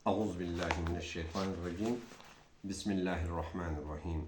أعوذ بالله من الشيطان الرجيم بسم الله الرحمن الرحيم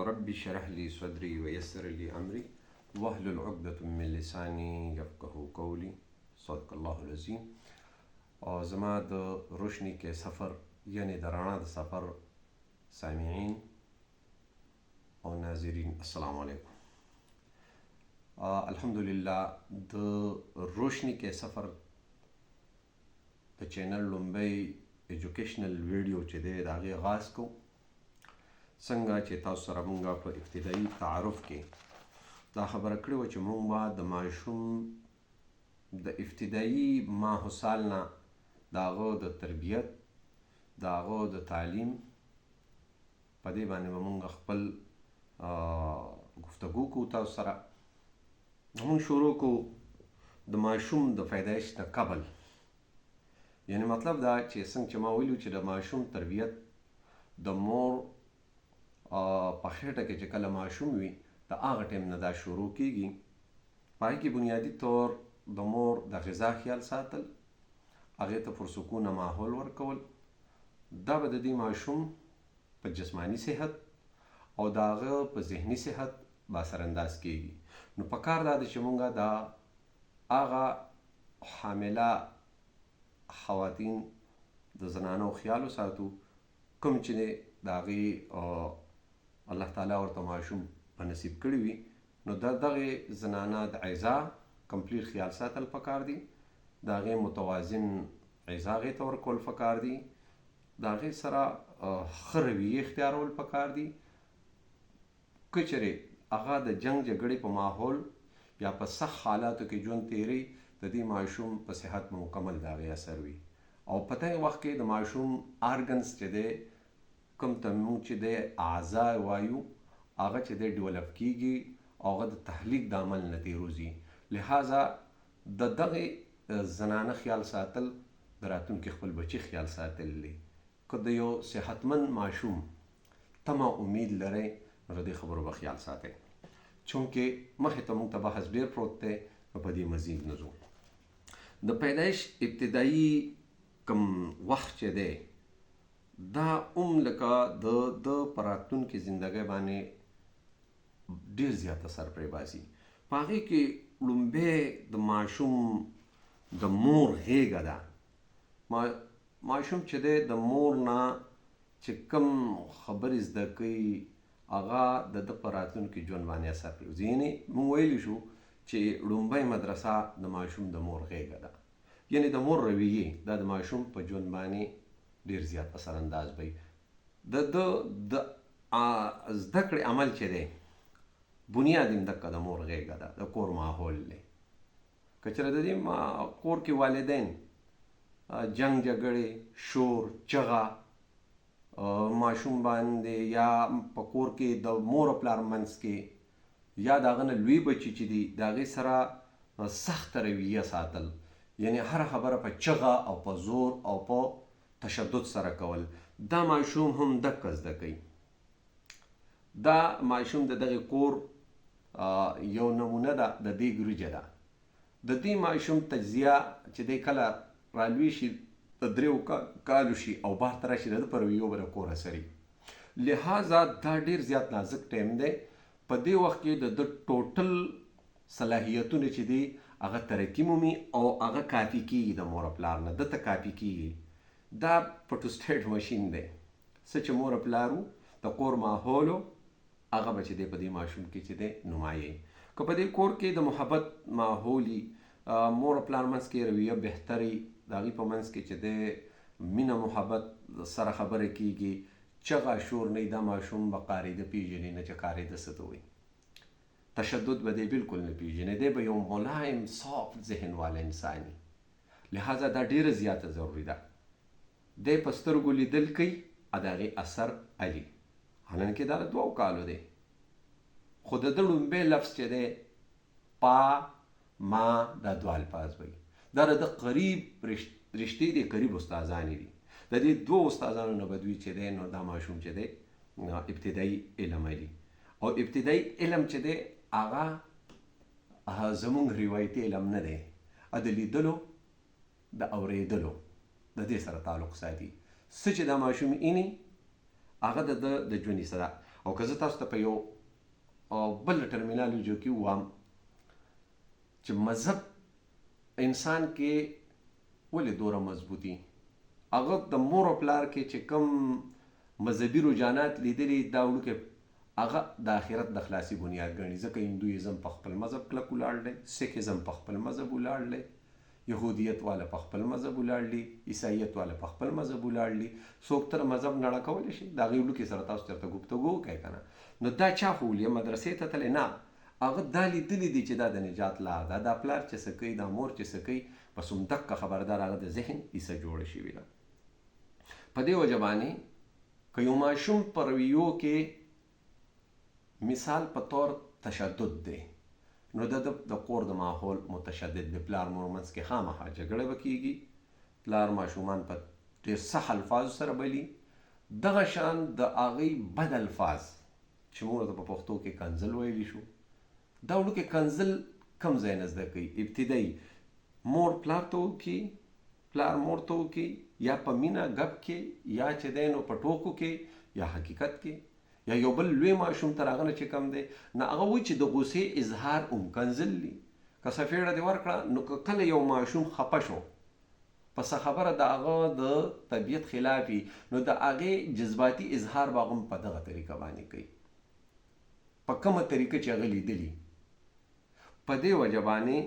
ربي شرح لي صدري ويسر لي أمري واحلل عقدة من لساني يفقه قولي صدق الله العظيم. زما د روشنی کې سفر یعنی د رڼا د سفر سامعین او ناظرین السلام علیکم. الحمدلله د روشنی کې سفر د چینل لومبۍ ایجوکیشنل ویډیو چې دی د هغې آغاز کوو. څنګه چې تاسو سره مونږ په ابتدایي تعارف کې دا خبره کړې وه چې مونږ به د ماشوم د ابتدایي ماحصال نه د هغه د تربیت د هغه د تعلیم په دې باندې به مونږ خپل گفتگو کوو تاسو سره. مونږ شروع کوو د ماشوم د پیدایش نه قبل، یعنی مطلب دا چې څنګه چې ما ویلو چې د ماشوم تربیت د مور په خېټه کې چې کله ماشوم وي د هغه ټایم نه دا شروع کیږي. په هغې کې بنیادي طور د مور د غذا خیال ساتل، هغې ته پرسکونه ماحول ورکول، دا به د دې ماشوم په جسماني صحت او د هغه په ذهني صحت به اثرانداز کیږي. نو پکار دا ده چې مونږ د هغه حامله خواتین د زنانو خیال وساتو کوم چې دی د هغې الله تعالی ورته ماشوم په نصیب کړي وي. نو د دغې زنانه د غذا کمپلیټ خیال ساتل پکار دي، د هغې متوازن غذا هغې ته ورکول پکار دي، د هغې سره ښه رویې اختیارول پکار دي. که چېرې هغه د جنګ جګړې په ماحول یا په سخت حالاتو کې ژوند تیری، د دې ماشوم په صحت مکمل د هغې اثر وي. او په دغې وخت کې د ماشوم ارګنز چې دی کوم ته موږ چې دی اعضا وایو هغه چې دی ډیولپ کیږي او هغه د تحلیق د عمل نه تېروځي. لہذا د دغې زنانه خیال ساتل د راتلونکي خپل بچي خیال ساتل دی. که د یو صحتمند ماشوم تمه امید لرئ نو د دې خبرو به خیال ساتئ، چونکې مخې ته موږ ته بحث ډېر پروت دی، نو په دې مزید نه ځو. د پیدایش ابتدایي کم وخت چې دی دا لکه د په راتلونکي زندګۍ باندې ډېر زیات اثر پرې باسي. په هغې کې لومبی د ماشوم د مور غېږه ده. ماشوم چې دی د مور نه چې کوم خبرې زده کوي هغه د ده په راتلونکي ژوند باندې اثر پرېږدي. یعنې موږ ویلی شو چې لومبۍ مدرسه د ماشوم د مور غېږه ده، یعنی د مور رویې دا د ماشوم په ژوند باندې ډېر زیات اثر انداز وي. د زده کړې عمل چې دی بنیاد یې همدقه د مور غېږه ده، د کور ماحول دی. که چېرې د دې کور کې والدین جنګ جګړې شور چغه ماشوم باندې یا په کور کې د مور پلار منځ کې یا د هغه نه لوی بچي چې دي د هغې سره سخته رویه ساتل، یعنی هره خبره په چغه او په زور او په تشدد سره کول، دا ماشوم هم دقه زده کوي. دا ماشوم د دغې کور یو نمونه ده د دې ګریجه ده. د دې ماشوم تجزیه چې دی کله رالوی شي د 3 کالو شي او بهر ته راشي د ده په رویو به د کور اثري. لہذا دا ډېر زیات نازک ټایم دی. په دې وخت کې د ده ټوټل صلاحیتونه چې دي هغه ترقي مومي او هغه کافي کېږي د مور پلار نه، ده ته کافي کېږي. دا فوټوسټیټ ماشین دی. څه چې مور پلار د کور ماحول هغه به چې دی په دې ماشوم کې چې دی نمایي. که په دې کور کې د محبت ماحول مور پلار منځ کې رویه بهتري، د هغې په منځ کې چې دی مینه محبت سره خبره کېږي، چغه شور نه، دا ماشوم به قاعده پیژني نه چې قاعده څه ته وایي. تشدد به دی بالکل نه پیژني، دی به یو ملایم صاف ذهن والا انسان وي. لہذا دا ډېره زیاته ضروري ده. دی په سترګو لیدل کوي او د هغې اثر علي. حالانکې دا د 2 کالو دی، خو د ده لومبی لفظ چې دی پا ما دا 2 الفاظ وایي. دا د ده قریب رشتې دي، قریب استادانې دي. د دې 2 استادانو نه به دوی چې دی نو دا ماشوم چې دی ابتدایي علم علي. او ابتدایي علم چې دی هغه زمونږ روایتي علم نه دی، د لیدلو د اورېدلو د دې سره تعلق ساتي. څه چې دا ماشوم اینی هغه د ژوند حصه ده. او که زه تاسو ته په یو بل ټرمینالوجي کې ووایم چې مذهب انسان کې ولې دوره مضبوطي، هغه د مور او پلار کې چې کوم مذهبي رجحانات لیدلي دا وړوکی هغه د آخرت د خلاصي بنیاد ګڼي. ځکه هندویزم په خپل مذهب کلک ولاړ دی، سیکهزم په خپل مذهب ولاړ دی، یهودیت والا په خپل مذهب ولاړ دي، عیسایت والا په خپل مذهب ولاړ دي. څوک تر مذهب نړه کولی شي د هغې وړوکي سره تاسو چېرته ګفتګو وکړئ که نه. نو دا چا ښولي مدرسې ته تللی نه، هغه دا لیدلی دي چې دا د نجات لار ده. دا پلار چې څه کوي، دا مور چې څه کوي، بس همدقه خبردار هغه د ذهن حصه جوړه شوې ده. په دې وجه باندې که یو ماشوم په رویو کې مثال په طور تشدد دی، نو د کور د ماحول متشدد دی. پلار مور منځ کې خامخا جګړه به کېږي، پلار ماشومان په ډېر سخت الفاظو سره بلي. دغه شان د هغې بد الفاظ چې موږ ته په پښتو کې کنځل ویلی شو، دا وړوکی کنځل کوم ځای نه زده کوي. ابتدایي مور پلار ته وکړي، پلار مور ته وکړي، یا په مینه ګپ کې، یا چې دی نو په ټوکو کې، یا حقیقت کې، یا یو بل لوی ماشوم تر هغه نه چې کم دی نه هغه وایي چې د غوسې اظهار هم کنځل دي. که څپېړه دې ورکړه نو که کله یو ماشوم خفه شو په څه خبره د هغه د طبیعت خلاف وي، نو د هغې جذباتي اظهار به هغه هم په دغه طریقه باندې کوي، په کومه طریقه چې هغه لیدلي. په دې وجه باندې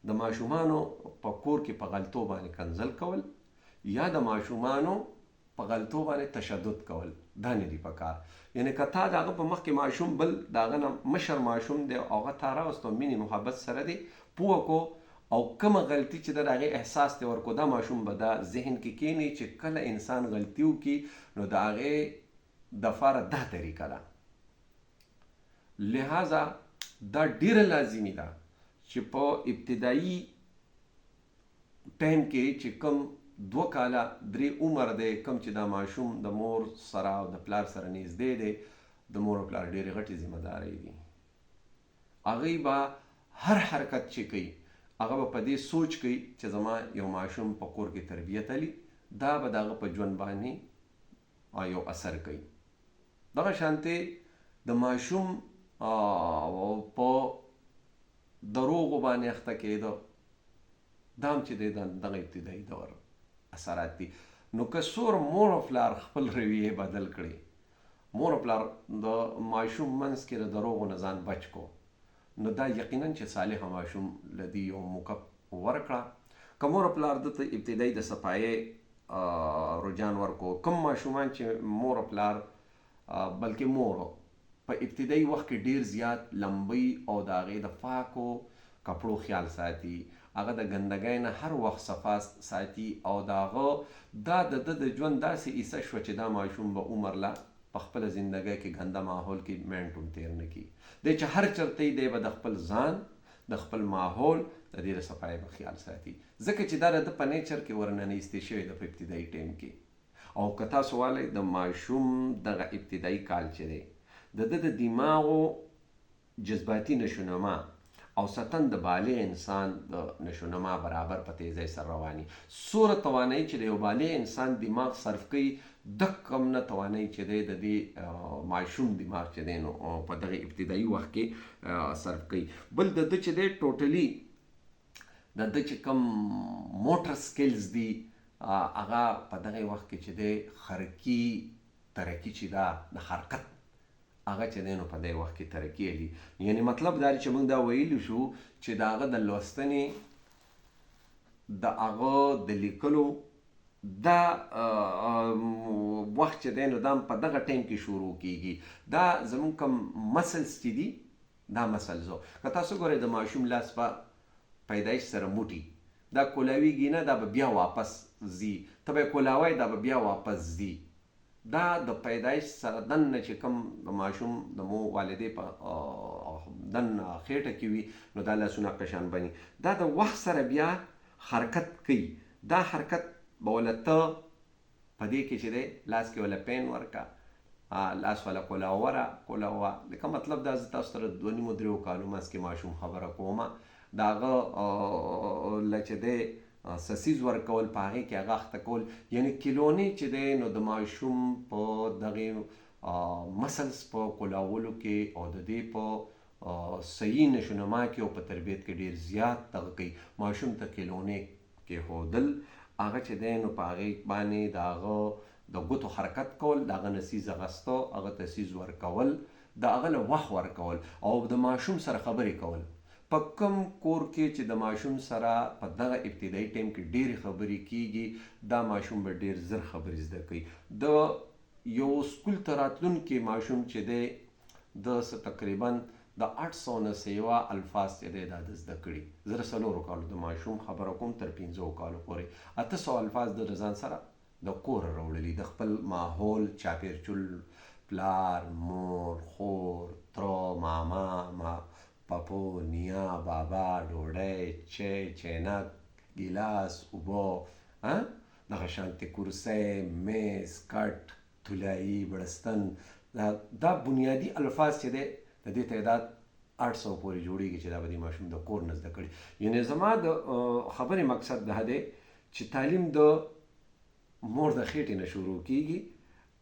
د ماشومانو په کور کې په غلطو باندې کنځل کول یا د ماشومانو په غلطو باندې تشدد کول دا نه دي پکار. یعنی که تا د هغه په مخ کې ماشوم بل د هغه نه مشر ماشوم دی او هغه تا راوستو مینې محبت سره دی پوه کو او کومه غلطي چې د هغې احساس دی ورکو، دا ماشوم به دا ذهن کې کینی چې کله انسان غلطي وکړي نو د هغې دپاره دا طریقه ده. لہذا دا ډیره لازمي ده چې په ابتدایي ټایم کې چې کوم 2 کاله 3 عمر دی، کوم چې دا ماشوم د مور سره او د پلار سره نږدې دی، د مور او پلار ډېرې غټې ذمهدارۍ دي. هغوی به هر حرکت چې کوي هغه به په دې سوچ کوي چې زما یو ماشوم په کور کې تربیت علي، دا به د هغه په ژوند باندې یو اثر کوي. دغه شانتې د ماشوم په دروغو باندې اخته کېده دا هم چې دی دغه ابتدایي دور اثرات دي. نو که څومره مور او پلار خپل رویې بدل کړي، مور او پلار د ماشوم منځ کې د دروغو نه ځان بچ کو، نو دا یقینا چې صالحه ماشوم له دې یو موقف ورکړه. که مور او پلار دته ابتدایي د صفایۍ رجحان ورکو، کوم ماشومان چې مور او پلار بلکې مور په ابتدایي وخت کې ډېر زیات لمبۍ او د هغې د پاکو کپړو خیال ساتي، هغه د ګندګۍ نه هر وخت صفا ساتي او د هغه دا د ژوند داسې حصه شوه چې دا ماشوم به عمر لا په خپله زندګۍ کې ګنده ماحول کې منټ هم تېر نه کړي. دی چې هر چېرته دی به د خپل ځان، د خپل ماحول د دې د صفایۍ به خیال ساتي، ځکه چې دا د ده په نیچر کې ورننیستې شوې ده په ابتدایي ټایم کې. او که تاسو والئ د ماشوم دغه ابتدایي کال چې دی د ده د دماغو جذباتي نشونما او ستن د بالغ انسان د نشونما برابر په تیزۍ سره رواني. څومره توانایي چې د یو بالغ انسان دماغ صرف کوي، د کم نه توانایي چې دی د دې ماشوم دماغ چې دی نو په دغه ابتدایي وخت کې صرف کوي. بل د ده چې دی ټوټلي د ده چې کوم موټر سکلز دي هغه په دغه وخت کې چې دی حرکي ترقي چې ده د حرکت هغه چې دی نو په دې وخت کې ترقي علي. یعنی مطلب دا چې موږ دا ویلي شو چې د هغه د لوستنې د هغه د لیکلو دا وخت چې دی نو دا په دغه ټایم کې شروع کیږي. دا زموږ کوم مسلز چې دي دا مسلزو که تاسو ګورئ د ماشوم لاس په پیدایش سره موټي دا کولاویږي نه، دا به بیا واپس ځي، ته به یې کولاوی دا به بیا واپس ځي. دا د پیدایش سره دننه چې کوم د ماشوم د مو والدې په دننه خېټه کې وي نو دا لاسونه قشان بني، دا د وخت سره بیا حرکت کوي. دا حرکت به وله ته په دې کې چې دی لاس کې وله پین ورکه، لاس وله کولاوه. لکه مطلب دا زه تاسو سره 2.5-3 کالو منځ کې ماشوم خبره کومه، د هغه له چې دی سسیز ورکول، په هغې کې هغه اخته کول، یعنی کلونې چې دی نو د ماشوم په دغې مسلس په کولاولو کې او د دې په صحیح نشونما کې او په تربیت کې ډېر زیات دغه کوي. ماشوم ته کلونې کېښودل، هغه چې دی نو په هغې باندې د هغه د ګوتو حرکت کول، د هغه نه سیز اخسته، هغه ته سیز ورکول، د هغه له وخت ورکول او د ماشوم سره خبرې کول. په کوم کور کې چې د ماشوم سره په دغه ابتدایي ټایم کې ډېرې خبرې کیږي، دا ماشوم به ډېر زر خبرې زده کوي. د یو سکول ته راتلونکی ماشوم چې دی د تقریبا د 800 نه سیوا الفاظ چې دی دا د زده کړي. زه د 4 کالو د ماشوم خبره کوم تر 15 کالو پورې 800 الفاظ د ځان سره د کور راوړلي، د خپل ماحول، چاپېرچول، پلار، مور، خور، تره، ماما، پاپو، نیا، بابا، ډوډۍ، چای، چاینک، ګیلاس، اوبه، دغه شانتې کرسۍ، میز، کټ، طلایي، بړستن، دا بنیادي الفاظ چې دی د دې تعداد 800 پورې جوړیږي چې دا به د ماشوم د کور نه زده کړي. یعنی زما د خبرې مقصد دا دی چې تعلیم د مور د خېټې نه شروع کیږي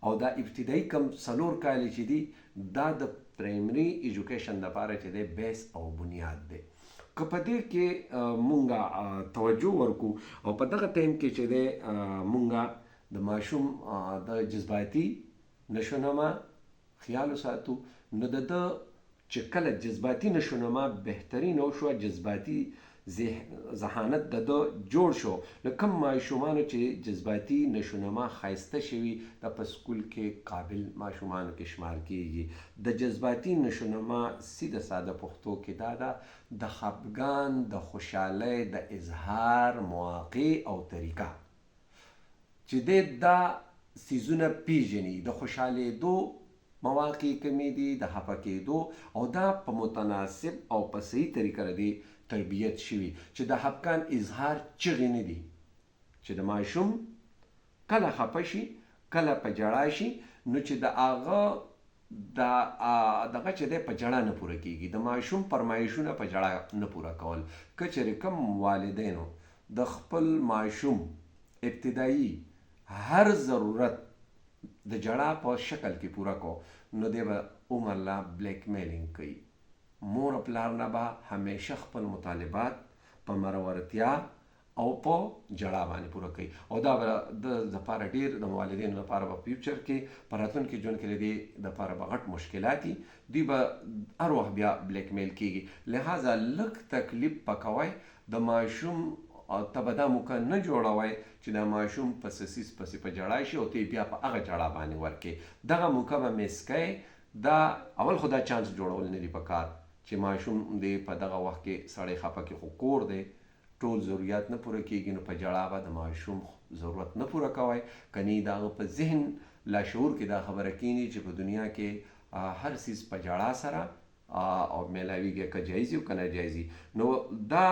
او دا ابتدایي کم 4 کالې چې دي دا د پرایمري ایجوکیشن لپاره چې دی بیس او بنیاد دی. که په دې کې مونږه توجه ورکو او په دغه ټایم کې چې دی مونږه د ماشوم د جذباتي نشونما خیال وساتو، نو د ده چې کله جذباتي نشونما بهترین وشوه، جذباتي ذهانت د ده جوړ شو، نو کوم ماشومانو چې جذباتي نشونما ښایسته شوي دا په سکول کې قابل ماشومانو کې شمار کیږي. د جذباتي نشونما سیده ساده پښتو کې دا ده د خفګان د خوشحالۍ د اظهار مواقع او طریقه چې دی دا څیزونه پیژني. د خوشحالېدو مواقع کمی دي، د خفه کېدو، او دا په متناسب او په صحیح طریقه دی تربیت شوي چې د خفګان اظهار چغې نه دي، چې د ماشوم کله خفه شي کله په ژړا شي نو چې د هغه دغه چې دی په ژړا نه پوره کیږي. د ماشوم فرمایشونه په ژړا نه پوره کول. که چېرې کوم والدینو د خپل ماشوم ابتدایي هر ضرورت د ژړا په شکل کې پوره کو نو دی به عمر لا بلیک میلینګ کوي. مور او پلار نه به همیشه خپل مطالبات په مرورتیا او په ژړا باندې پوره کوي، او دا به د لپاره ډېر د والدینو لپاره په فیوچر کې په راتلونکي ژوند کې د دې دپاره به غټ مشکلات دي. دوی به هر وخت بیا بلیک میل کیږي. لہذا لږ تکلیف پکوئ، د ماشوم ته به دا موقع نه جوړوئ چې د ماشوم په سسیز پسې په ژړا شي او ته بیا په هغه ژړا باندې ورکړې. دغه موقع به میس کوئ. دا اول خو دا چانس جوړول نه دي پکار چې ماشوم دی په دغه وخت کې سړی خفه کې، خو کور دی ټول ضرورت نه پوره کیږي نو په ژړا به د ماشوم ضرورت نه پوره کوئ. کنی د هغه په ذهن لاشعور کې دا خبره کینی چې په دنیا کې هر څیز په ژړا سره او میلاویږي، که جایز وي که ناجایز وي. نو دا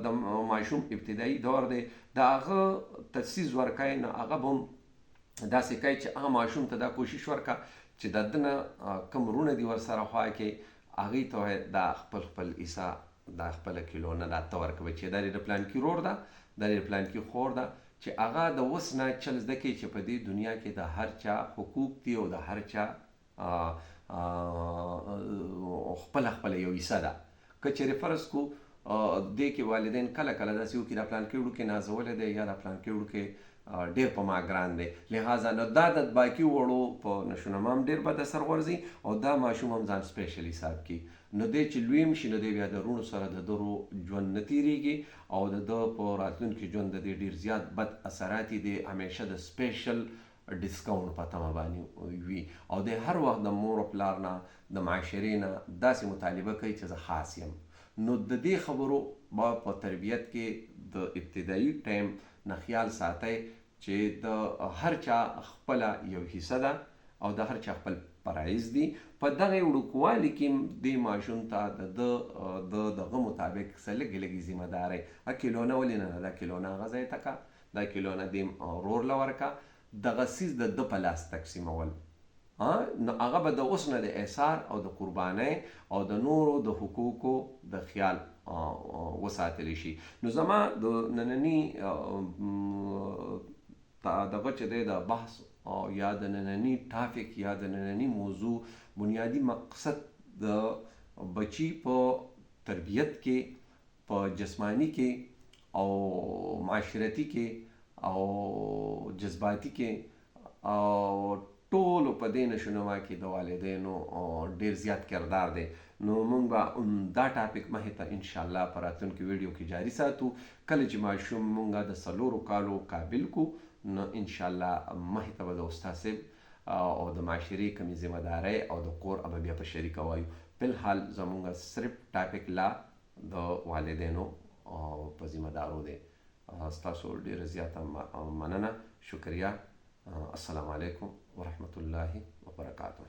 د ماشوم ابتدایي دور دی، د هغه تسیز ورکوئ. نو هغه به هم داسې کوي چې هغه ماشوم ته دا کوشش ورکړه چې د ده نه کوم وروڼه دي ورسره خوا کې هغوی ته دا خپل حصه دا خپله کیلونه دا ته ورکوئ چې دا د پلانکي رور ده، دا د پلانکي خور ده، چې هغه د اوس نه چل زده کوي چې په دې دنیا کې د هر چا حقوق دي او د هر چا خپله یو حصه ده. که چېرې فرض کو دې کې والدین کله کله داسې وکړي دا پلانکي وړوکی نازولی دی یا دا پلانکي وړوکی ډېر په ما ګران دی، لہذا نو دا د باقي وړو په نشونما هم ډېر بد اثر غورځي او دا ماشوم هم ځان سپیشل حساب کړي. نو دی چې لوی هم شي نو دی بیا د وروڼو سره د ده ژوند نه تېرېږي او د ده په راتلونکي ژوند د دې ډېر زیات بد اثرات دی همیشه د سپیشل ډسکاونټ په تمه باندې وي او دی هر وخت د مور او پلار نه د معاشرې نه داسې مطالبه کوي چې زه خاص یم. نو د دې خبرو به په تربیت کې د ابتدایي ټایم نه خیال ساتئ چې د هر چا خپله یو حصه ده او د هر چا خپل فرایض دي. په دغه وړوکوالي کې دې ماشوم ته د دغه مطابق څه لږې لږې ذمه دارۍ کیلونه ولې نه، دا کیلونه هغه ځای ته که، دا کیلونه دې ورور له ورکه، دغه څیز د ده په لاس تقسیمول نو هغه به د اوس نه د احصار او د قربانۍ او د نورو د حقوقو د خیال وساتلی شي. نو زما د نننی دغه چې دی د بحث یا د نننی ټاپک یا د نننی موضوع بنیادی مقصد د بچی په تربیت کې، په جسمانی کې او معاشرتی کې او جذباتی کې او ټولو په دې نشونما کې د والدینو ډیر زیات کردار دی. نو موږ به دا ټاپک مخې ته انشاءالله په راتلونکي ویډیو کې جاري ساتو. کله چې ماشوم موږ د 4 کالو قابل کو نو انشاءالله مخې ته به د استاد صاحب او د معاشرې کومې ذمه دارۍ او د کور به بیا په شریکه وایو. فلحال زموږ صرف ټاپک لا د والدینو په ذمه دارو دی. ستاسو ډیره زیاته مننه، شکریه. السلام علیکم ورحمة الله وبرکاته.